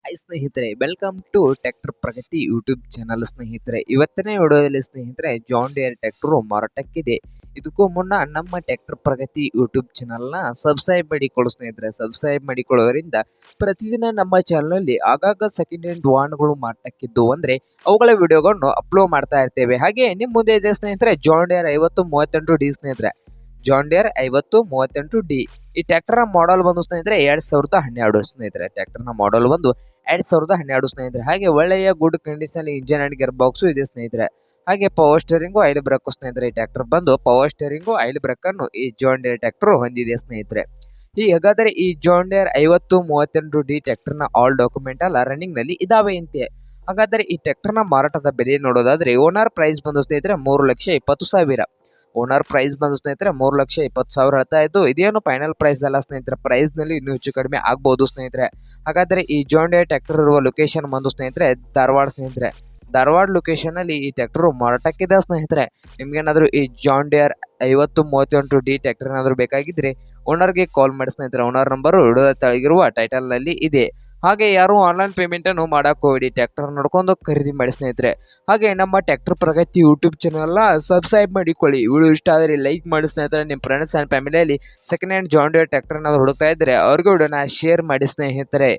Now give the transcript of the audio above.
Hi ಸ್ನೇಹಿತರೆ, welcome to tractor Pragati YouTube channel ಸ್ನೇಹಿತರೆ. ಇವತ್ತಿನ ವಿಡಿಯೋದಲ್ಲಿ ಸ್ನೇಹಿತರೆ ಜಾನ್ ಡಿಯರ್ ಟ್ರ್ಯಾಕ್ಟರ್ ಮಾರಾಟಕ್ಕಿದೆ. ಇದಕ್ಕೂ ಮುನ್ನ ನಮ್ಮ ಟ್ರ್ಯಾಕ್ಟರ್ ಪ್ರಗತಿ ಯೂಟ್ಯೂಬ್ ಚಾನಲ್ನ ಸಬ್ಸ್ಕ್ರೈಬ್ ಮಾಡಿಕೊಳ್ಳಿ ಸ್ನೇಹಿತರೆ. ಸಬ್ಸ್ಕ್ರೈಬ್ ಮಾಡಿಕೊಳ್ಳೋದ್ರಿಂದ ಪ್ರತಿದಿನ ನಮ್ಮ ಚಾನಲ್ನಲ್ಲಿ ಆಗಾಗ ಸೆಕೆಂಡ್ ಹ್ಯಾಂಡ್ ವಾಹನಗಳು ಮಾರಾಟಕ್ಕಿದ್ದು ಅಂದರೆ ಅವುಗಳ ವಿಡಿಯೋಗಳನ್ನು ಅಪ್ಲೋಡ್ ಮಾಡ್ತಾ ಇರ್ತೇವೆ. ಹಾಗೆ ನಿಮ್ಮ ಮುಂದೆ ಇದೆ ಸ್ನೇಹಿತರೆ ಜಾನ್ ಡಿಯರ್ 5038D ಸ್ನೇಹಿತರೆ. John Deere 5038D. ಈ ಟ್ರ್ಯಾಕ್ಟರ್ ಮಾಡೆಲ್ ಬಂದು ಸ್ನೇಹಿತರೆ 2012 ಸ್ನೇಹಿತರೆ. ಟ್ರ್ಯಾಕ್ಟರ್ನ ಮಾಡೆಲ್ ಬಂದು 2012 ಸ್ನೇಹಿತರೆ. ಹಾಗೆ ಒಳ್ಳೆಯ good condition engine and gear box ಇದೆ ಸ್ನೇಹಿತರೆ. ಹಾಗೆ ಪವರ್ ಸ್ಟೇರಿಂಗು ಆಯಿಲ್ ಬ್ರೇಕ್ ಸ್ನೇಹಿತರೆ. ಈ ಟ್ರ್ಯಾಕ್ಟರ್ ಬಂದು ಪವರ್ ಸ್ಟೇರಿಂಗು ಆಯಿಲ್ ಬ್ರೇಕ್ ಅನ್ನು ಈ ಜಾನ್ ಡಿಯರ್ ಟ್ರ್ಯಾಕ್ಟರ್ ಹೊಂದಿದೆ ಸ್ನೇಹಿತರೆ. ಹಾಗಾದರೆ ಈ ಜಾನ್ ಡಿಯರ್ 5038D ಟ್ರ್ಯಾಕ್ಟರ್ನ ಆಲ್ ಡಾಕ್ಯುಮೆಂಟ್ ಎಲ್ಲ ರನ್ನಿಂಗ್ ನಲ್ಲಿ ಇದಾವೆ ಅಂತೆ. ಹಾಗಾದರೆ ಈ ಟ್ರ್ಯಾಕ್ಟರ್ನ ಮಾರಾಟದ ಬೆಲೆ ನೋಡೋದಾದ್ರೆ ಓನರ್ ಪ್ರೈಸ್ ಬಂದು ಸ್ನೇಹಿತರೆ 3,20,000. ಓನರ್ ಪ್ರೈಸ್ ಬಂದು ಸ್ನೇಹಿತರೆ 3,20,000 ಹೇಳ್ತಾ ಇದ್ದು, ಇದೇನು ಫೈನಲ್ ಪ್ರೈಸ್ ಅಲ್ಲ ಸ್ನೇಹಿತರೆ. ಪ್ರೈಸ್ ನಲ್ಲಿ ಇನ್ನೂ ಹೆಚ್ಚು ಕಡಿಮೆ ಆಗ್ಬಹುದು ಸ್ನೇಹಿತರೆ. ಹಾಗಾದ್ರೆ ಈ ಜಾನ್ ಡಿಯರ್ ಟ್ರ್ಯಾಕ್ಟರ್ ಇರುವ ಲೊಕೇಶನ್ ಬಂದು ಸ್ನೇಹಿತರೆ ಧಾರವಾಡ ಸ್ನೇಹಿತರೆ. ಧಾರವಾಡ ಲೊಕೇಶನ್ ಅಲ್ಲಿ ಈ ಟ್ರ್ಯಾಕ್ಟರ್ ಮಾರಾಟಕ್ಕಿದೆ ಸ್ನೇಹಿತರೆ. ನಿಮ್ಗೇನಾದ್ರು ಈ ಜಾನ್ ಡಿಯರ್ 5038D ಟ್ರ್ಯಾಕ್ಟರ್ ಏನಾದ್ರು ಬೇಕಾಗಿದ್ರೆ ಓನರ್ಗೆ ಕಾಲ್ ಮಾಡಿ ಸ್ನೇಹಿತರೆ. ಓನರ್ ನಂಬರ್ ವಿಡಿಯೋದ ತೆಳಗಿರುವ ಟೈಟಲ್ ನಲ್ಲಿ ಇದೆ. ಹಾಗೆ ಯಾರು ಆನ್ಲೈನ್ ಪೇಮೆಂಟ್ ಅನ್ನು ಮಾಡಕ್ ಹೋಗಿ ಟ್ರ್ಯಾಕ್ಟರ್ ನೋಡ್ಕೊಂಡು ಖರೀದಿ ಮಾಡಿ ಸ್ನೇಹಿತರೆ. ಹಾಗೆ ನಮ್ಮ ಟ್ರ್ಯಾಕ್ಟರ್ ಪ್ರಗತಿ ಯೂಟ್ಯೂಬ್ ಚಾನಲ್ನ ಸಬ್ಸ್ಕ್ರೈಬ್ ಮಾಡಿಕೊಳ್ಳಿ. ವಿಡಿಯೋ ಇಷ್ಟ ಆದರೆ ಲೈಕ್ ಮಾಡಿ ಸ್ನೇಹಿತರೆ. ನಿಮ್ಮ ಫ್ರೆಂಡ್ಸ್ ಆ್ಯಂಡ್ ಫ್ಯಾಮಿಲಿಯಲ್ಲಿ second hand John Deere tractor ಏನಾದ್ರು ಹುಡುಕ್ತಾ ಇದ್ರೆ ಅವ್ರಿಗೆ ವಿಡಿಯೋನ ಶೇರ್ ಮಾಡಿ ಸ್ನೇಹಿತರೆ.